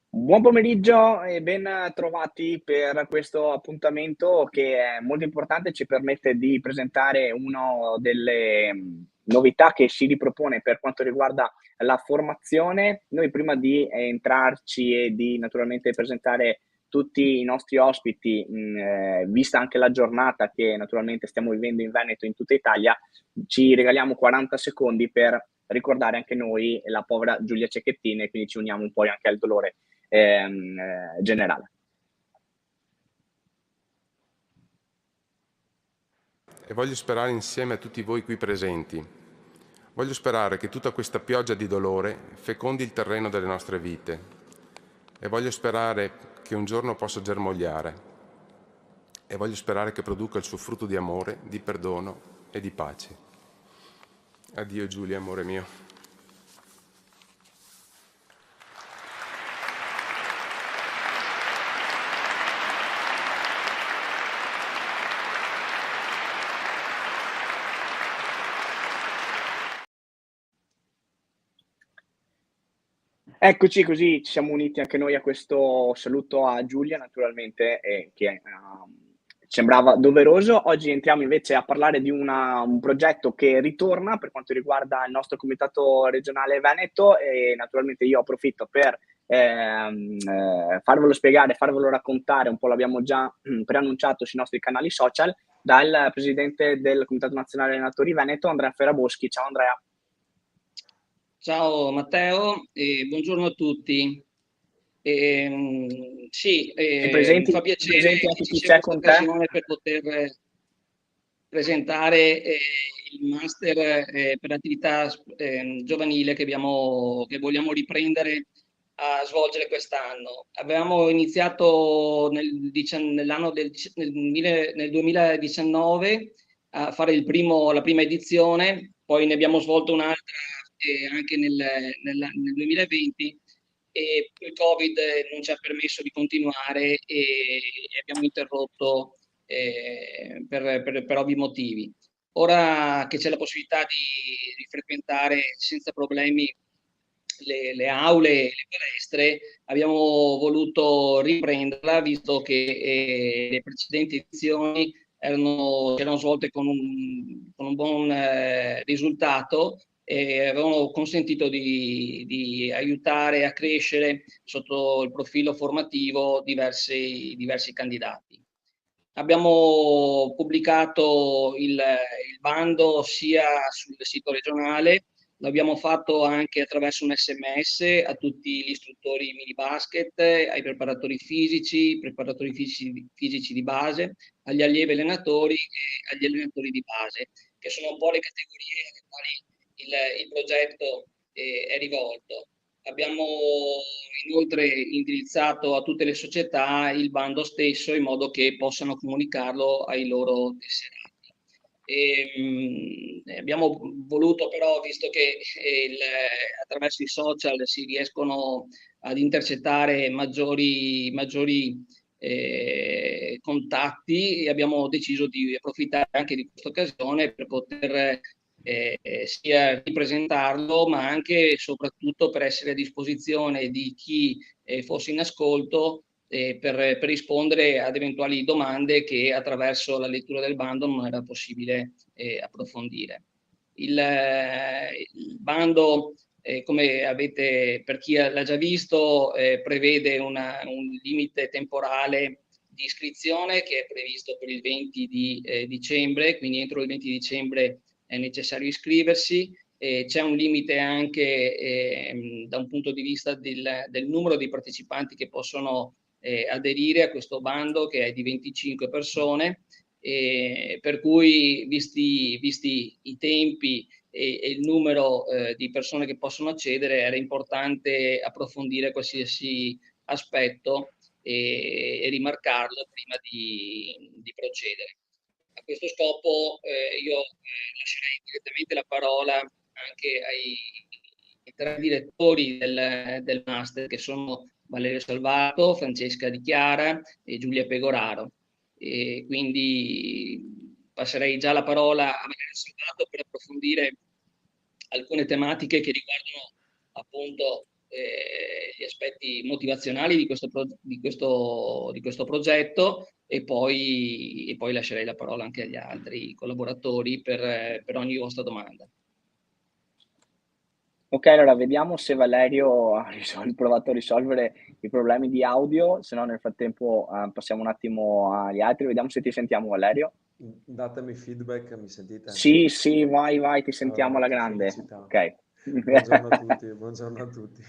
Buon pomeriggio e ben trovati per questo appuntamento che è molto importante, ci permette di presentare una delle novità che si ripropone per quanto riguarda la formazione. Noi prima di entrarci e di naturalmente presentare tutti i nostri ospiti, vista anche la giornata che naturalmente stiamo vivendo in Veneto e in tutta Italia, ci regaliamo 40 secondi per ricordare anche noi la povera Giulia Cecchettin e quindi ci uniamo un po' anche al dolore generale. E voglio sperare insieme a tutti voi qui presenti. Voglio sperare che tutta questa pioggia di dolore fecondi il terreno delle nostre vite. E voglio sperare che un giorno possa germogliare. E voglio sperare che produca il suo frutto di amore, di perdono e di pace. Addio Giulia, amore mio. Eccoci, così ci siamo uniti anche noi a questo saluto a Giulia, naturalmente, che sembrava doveroso. Oggi entriamo invece a parlare di un progetto che ritorna per quanto riguarda il nostro Comitato Regionale Veneto e naturalmente io approfitto per farvelo spiegare, farvelo raccontare, un po' l'abbiamo già preannunciato sui nostri canali social, dal presidente del Comitato Nazionale Allenatori Veneto, Andrea Ferraboschi. Ciao Andrea. Ciao Matteo e buongiorno a tutti. Mi fa piacere che ci sia questa occasione per poter presentare il master per attività giovanile che vogliamo riprendere a svolgere quest'anno. Avevamo iniziato nel 2019 a fare la prima edizione, poi ne abbiamo svolto un'altra anche nel 2020 e il Covid non ci ha permesso di continuare e abbiamo interrotto per ovvi motivi. Ora che c'è la possibilità di frequentare senza problemi le aule e le palestre, abbiamo voluto riprenderla visto che le precedenti edizioni erano svolte con un buon risultato e avevano consentito di aiutare a crescere sotto il profilo formativo diversi candidati. Abbiamo pubblicato il bando sia sul sito regionale, l'abbiamo fatto anche attraverso un SMS a tutti gli istruttori mini basket, ai preparatori fisici di base, agli allievi allenatori e agli allenatori di base, che sono un po' le categorie alle quali il progetto è rivolto. Abbiamo inoltre indirizzato a tutte le società il bando stesso in modo che possano comunicarlo ai loro tesserati. Abbiamo voluto però, visto che attraverso i social si riescono ad intercettare maggiori contatti, abbiamo deciso di approfittare anche di questa occasione per poter sia ripresentarlo, ma anche e soprattutto per essere a disposizione di chi fosse in ascolto per rispondere ad eventuali domande che attraverso la lettura del bando non era possibile approfondire. Il bando come avete, per chi l'ha già visto, prevede un limite temporale di iscrizione che è previsto per il 20 di dicembre, quindi entro il 20 dicembre è necessario iscriversi. C'è un limite anche da un punto di vista del numero di partecipanti che possono aderire a questo bando, che è di 25 persone, per cui visti i tempi e il numero di persone che possono accedere, era importante approfondire qualsiasi aspetto e rimarcarlo prima di procedere. A questo scopo io lascerei direttamente la parola anche ai 3 direttori del master, che sono Valerio Salvato, Francesca Di Chiara e Giulia Pegoraro. E quindi passerei già la parola a Valerio Salvato per approfondire alcune tematiche che riguardano appunto gli aspetti motivazionali di questo progetto, e poi lascerei la parola anche agli altri collaboratori per ogni vostra domanda. Ok, allora vediamo se Valerio ha provato a risolvere i problemi di audio, se no nel frattempo passiamo un attimo agli altri, vediamo se ti sentiamo, Valerio. Datemi feedback, mi sentite? Sì, sì, vai, ti sentiamo alla grande. Felicità. Ok. Buongiorno a tutti, buongiorno a tutti.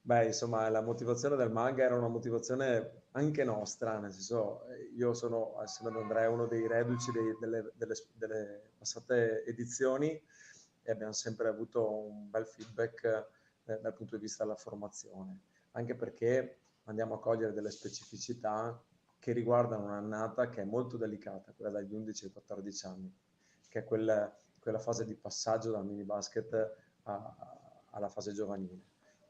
Beh, insomma, la motivazione del manga era una motivazione anche nostra, nel senso, io sono, assieme ad Andrea, uno dei reduci delle passate edizioni, e abbiamo sempre avuto un bel feedback dal punto di vista della formazione, anche perché andiamo a cogliere delle specificità che riguardano un'annata che è molto delicata, quella dagli 11 ai 14 anni, che è quella fase di passaggio dal mini basket alla fase giovanile,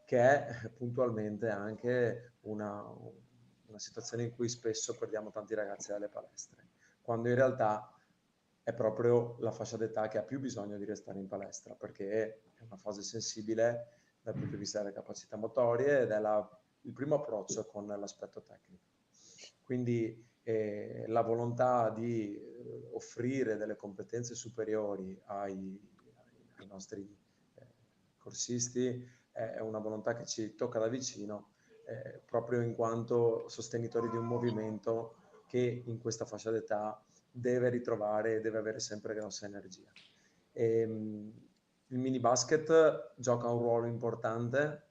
che è puntualmente anche una situazione in cui spesso perdiamo tanti ragazzi dalle palestre, quando in realtà è proprio la fascia d'età che ha più bisogno di restare in palestra, perché è una fase sensibile dal punto di vista delle capacità motorie ed è il primo approccio con l'aspetto tecnico. Quindi la volontà di offrire delle competenze superiori ai nostri corsisti è una volontà che ci tocca da vicino, proprio in quanto sostenitori di un movimento che in questa fascia d'età deve ritrovare e deve avere sempre grossa energia. Il mini basket gioca un ruolo importante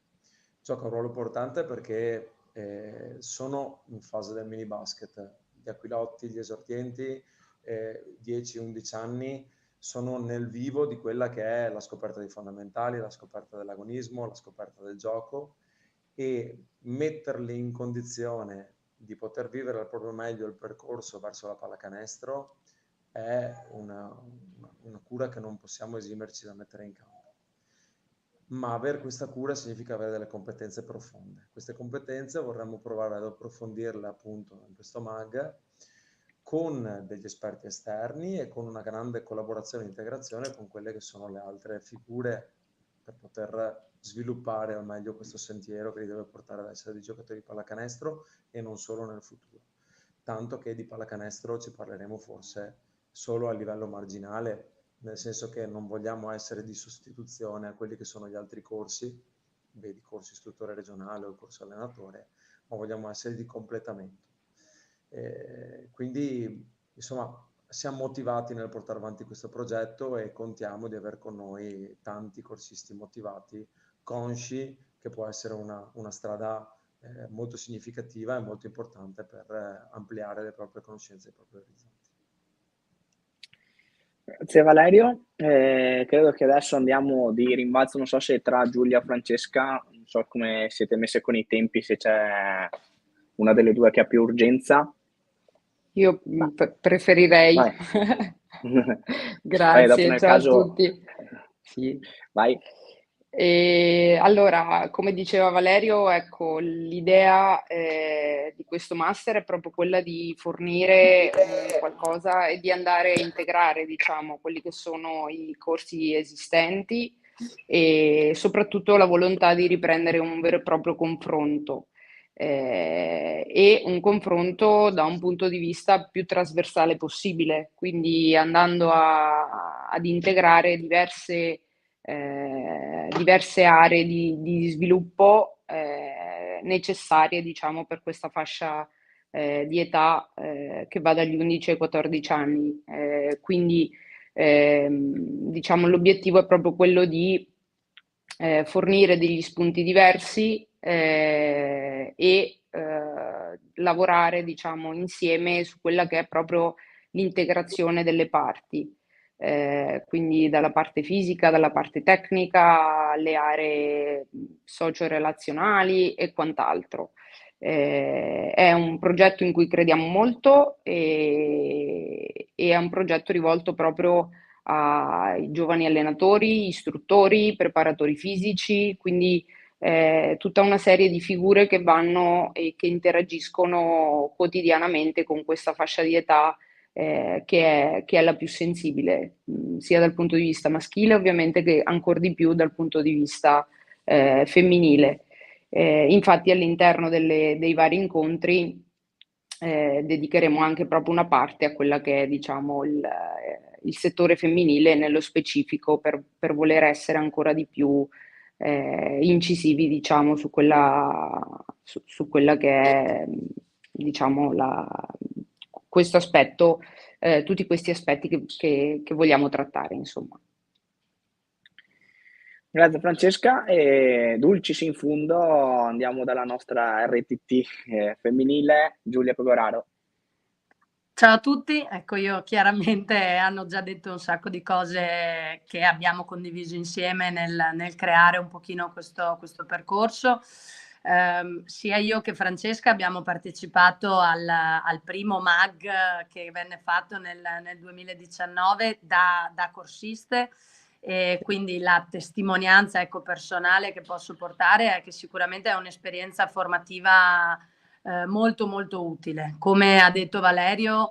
perché sono in fase del mini basket. Gli aquilotti, gli esordienti, 10-11 anni, sono nel vivo di quella che è la scoperta dei fondamentali, la scoperta dell'agonismo, la scoperta del gioco, e metterli in condizione di poter vivere al proprio meglio il percorso verso la pallacanestro è una cura che non possiamo esimerci da mettere in campo. Ma avere questa cura significa avere delle competenze profonde. Queste competenze vorremmo provare ad approfondirle appunto in questo MAG con degli esperti esterni e con una grande collaborazione e integrazione con quelle che sono le altre figure per poter sviluppare al meglio questo sentiero che li deve portare ad essere dei giocatori di pallacanestro e non solo nel futuro. Tanto che di pallacanestro ci parleremo forse solo a livello marginale, nel senso che non vogliamo essere di sostituzione a quelli che sono gli altri corsi, vedi corso istruttore regionale o corso allenatore, ma vogliamo essere di completamento. Quindi, insomma, siamo motivati nel portare avanti questo progetto e contiamo di aver con noi tanti corsisti motivati, consci che può essere una strada molto significativa e molto importante per ampliare le proprie conoscenze e i propri orizzonti. Grazie Valerio, credo che adesso andiamo di rimbalzo, non so se tra Giulia e Francesca, non so come siete messe con i tempi, se c'è una delle due che ha più urgenza. Io preferirei. Grazie, ciao a tutti. Sì. Vai. Allora, come diceva Valerio, ecco, l'idea di questo master è proprio quella di fornire qualcosa e di andare a integrare, diciamo, quelli che sono i corsi esistenti e soprattutto la volontà di riprendere un vero e proprio confronto. E un confronto da un punto di vista più trasversale possibile, quindi andando ad integrare diverse diverse aree di sviluppo necessarie, diciamo, per questa fascia di età che va dagli 11 ai 14 anni. Quindi diciamo l'obiettivo è proprio quello di fornire degli spunti diversi e lavorare, diciamo, insieme su quella che è proprio l'integrazione delle parti. Quindi dalla parte fisica, dalla parte tecnica, alle aree socio-relazionali e quant'altro. È un progetto in cui crediamo molto e è un progetto rivolto proprio ai giovani allenatori, istruttori, preparatori fisici, quindi tutta una serie di figure che vanno e che interagiscono quotidianamente con questa fascia di età che è la più sensibile, sia dal punto di vista maschile ovviamente che ancora di più dal punto di vista femminile. Infatti all'interno dei vari incontri dedicheremo anche proprio una parte a quella che è, diciamo, il settore femminile nello specifico per voler essere ancora di più incisivi, diciamo, su quella che è, diciamo, questo aspetto, tutti questi aspetti che vogliamo trattare, insomma. Grazie Francesca, e dulcis in fundo andiamo dalla nostra RTT femminile, Giulia Pegoraro. Ciao a tutti, ecco io chiaramente hanno già detto un sacco di cose che abbiamo condiviso insieme nel creare un pochino questo percorso. Sia io che Francesca abbiamo partecipato al primo MAG che venne fatto nel 2019 da corsiste, e quindi la testimonianza, ecco, personale che posso portare è che sicuramente è un'esperienza formativa molto molto utile. Come ha detto Valerio,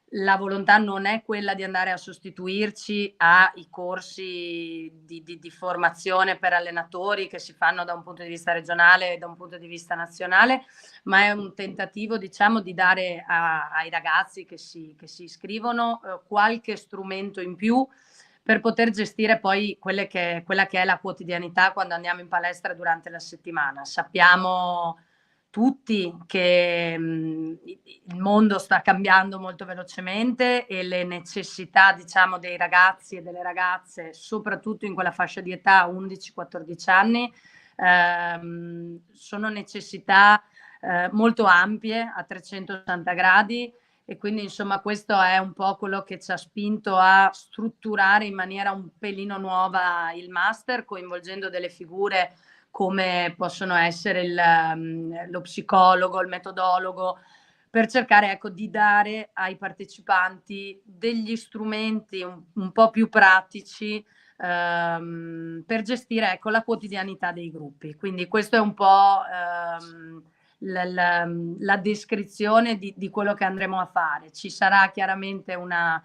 la volontà non è quella di andare a sostituirci ai corsi di formazione per allenatori che si fanno da un punto di vista regionale e da un punto di vista nazionale, ma è un tentativo, diciamo, di dare ai ragazzi che si iscrivono qualche strumento in più per poter gestire poi quella che è la quotidianità quando andiamo in palestra durante la settimana. Sappiamo tutti che il mondo sta cambiando molto velocemente e le necessità, diciamo, dei ragazzi e delle ragazze, soprattutto in quella fascia di età 11-14 anni, sono necessità molto ampie a 360 gradi. E quindi insomma questo è un po' quello che ci ha spinto a strutturare in maniera un pelino nuova il master, coinvolgendo delle figure come possono essere lo psicologo, il metodologo, per cercare, ecco, di dare ai partecipanti degli strumenti un po' più pratici per gestire, ecco, la quotidianità dei gruppi. Quindi questo è un po' la descrizione di quello che andremo a fare. Ci sarà chiaramente una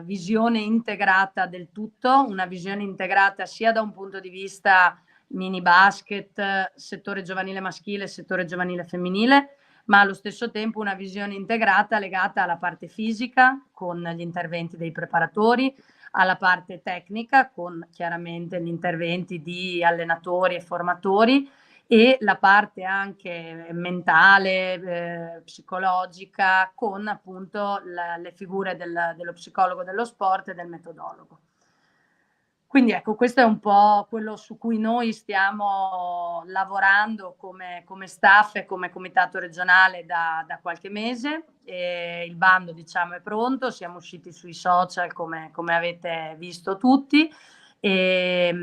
visione integrata del tutto, una visione integrata sia da un punto di vista mini basket, settore giovanile maschile, settore giovanile femminile, ma allo stesso tempo una visione integrata legata alla parte fisica con gli interventi dei preparatori, alla parte tecnica con chiaramente gli interventi di allenatori e formatori, e la parte anche mentale, psicologica, con appunto le figure dello psicologo dello sport e del metodologo. Quindi ecco, questo è un po' quello su cui noi stiamo lavorando come staff e come comitato regionale da qualche mese. E il bando, diciamo, è pronto, siamo usciti sui social come avete visto tutti, e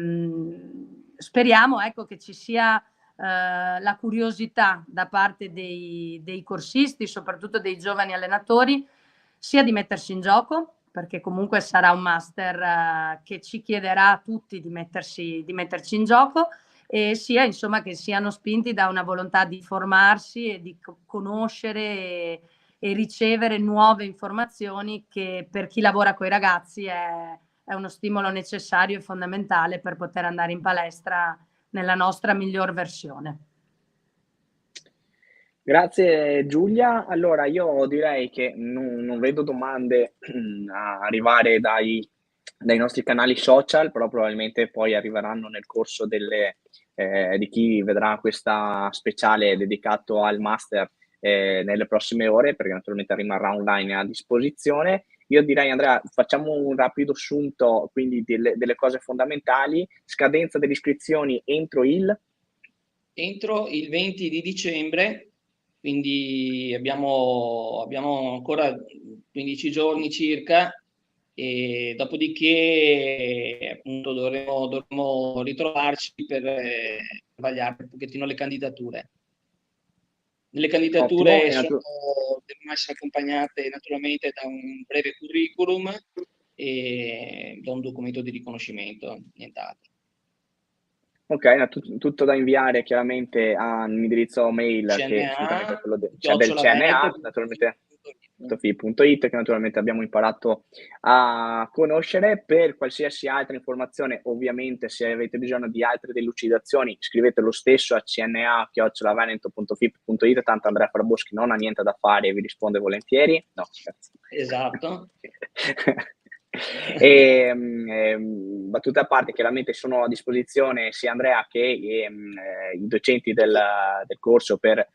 speriamo, ecco, che ci sia la curiosità da parte dei corsisti, soprattutto dei giovani allenatori, sia di mettersi in gioco, perché comunque sarà un master che ci chiederà a tutti di metterci in gioco, e sia, insomma, che siano spinti da una volontà di formarsi e di conoscere e ricevere nuove informazioni, che per chi lavora con i ragazzi è uno stimolo necessario e fondamentale per poter andare in palestra nella nostra miglior versione. Grazie Giulia. Allora io direi che non vedo domande arrivare dai dai nostri canali social, però probabilmente poi arriveranno nel corso di chi vedrà questa speciale dedicato al master nelle prossime ore, perché naturalmente rimarrà online a disposizione. Io direi, Andrea, facciamo un rapido assunto quindi delle cose fondamentali. Scadenza delle iscrizioni entro il 20 di dicembre, quindi abbiamo ancora 15 giorni circa, e dopodiché appunto dovremo ritrovarci per vagliare un pochettino le candidature. Le candidature devono essere accompagnate naturalmente da un breve curriculum e da un documento di riconoscimento, nient'altro. Ok, tutto da inviare chiaramente a un indirizzo mail che è solitamente quello del CNA, naturalmente .fi.it, che naturalmente abbiamo imparato a conoscere. Per qualsiasi altra informazione, ovviamente, se avete bisogno di altre delucidazioni, scrivete lo stesso a cna@veneto.fi.it, tanto Andrea Fraboschi non ha niente da fare e vi risponde volentieri. No, scherzo. Esatto. Battute a parte, chiaramente sono a disposizione sia Andrea che i docenti del corso per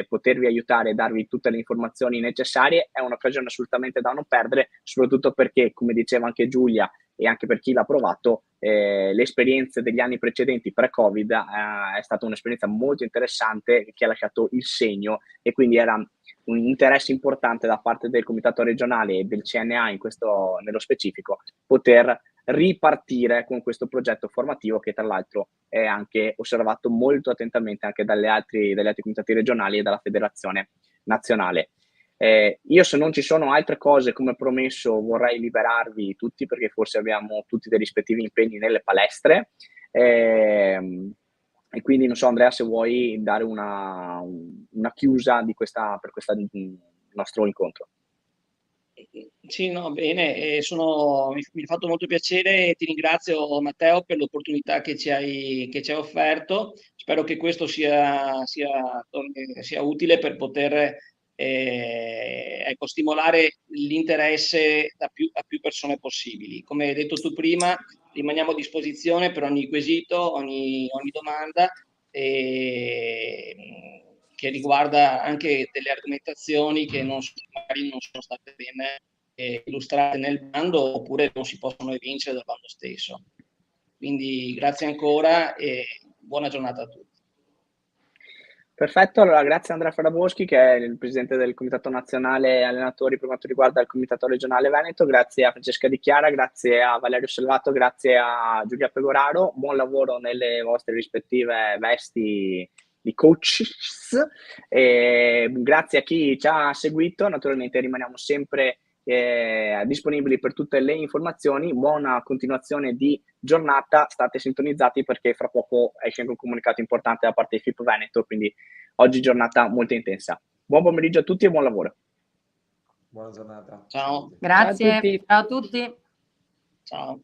potervi aiutare e darvi tutte le informazioni necessarie. È un'occasione assolutamente da non perdere, soprattutto perché, come diceva anche Giulia e anche per chi l'ha provato, le esperienze degli anni precedenti pre-Covid è stata un'esperienza molto interessante che ha lasciato il segno, e quindi era un interesse importante da parte del comitato regionale e del CNA nello specifico poter ripartire con questo progetto formativo, che tra l'altro è anche osservato molto attentamente anche dagli altri comitati regionali e dalla federazione nazionale. Io, se non ci sono altre cose, come promesso, vorrei liberarvi tutti, perché forse abbiamo tutti dei rispettivi impegni nelle palestre. E quindi non so, Andrea, se vuoi dare una chiusa per questo nostro incontro. Sì, no, bene, mi ha fatto molto piacere e ti ringrazio, Matteo, per l'opportunità che ci hai offerto. Spero che questo sia utile per poter stimolare l'interesse a più persone possibili. Come hai detto tu prima, rimaniamo a disposizione per ogni quesito, ogni domanda che riguarda anche delle argomentazioni che magari non sono state bene illustrate nel bando, oppure non si possono evincere dal bando stesso. Quindi grazie ancora e buona giornata a tutti. Perfetto, allora grazie a Andrea Fraboschi, che è il presidente del Comitato Nazionale Allenatori per quanto riguarda il Comitato Regionale Veneto, grazie a Francesca Di Chiara, grazie a Valerio Selvato, grazie a Giulia Pegoraro, buon lavoro nelle vostre rispettive vesti di coaches, e grazie a chi ci ha seguito. Naturalmente rimaniamo sempre disponibili per tutte le informazioni. Buona continuazione di giornata, state sintonizzati perché fra poco esce anche un comunicato importante da parte di FIP Veneto, quindi oggi giornata molto intensa. Buon pomeriggio a tutti e buon lavoro. Buona giornata. Ciao. Grazie. Ciao a tutti. Ciao.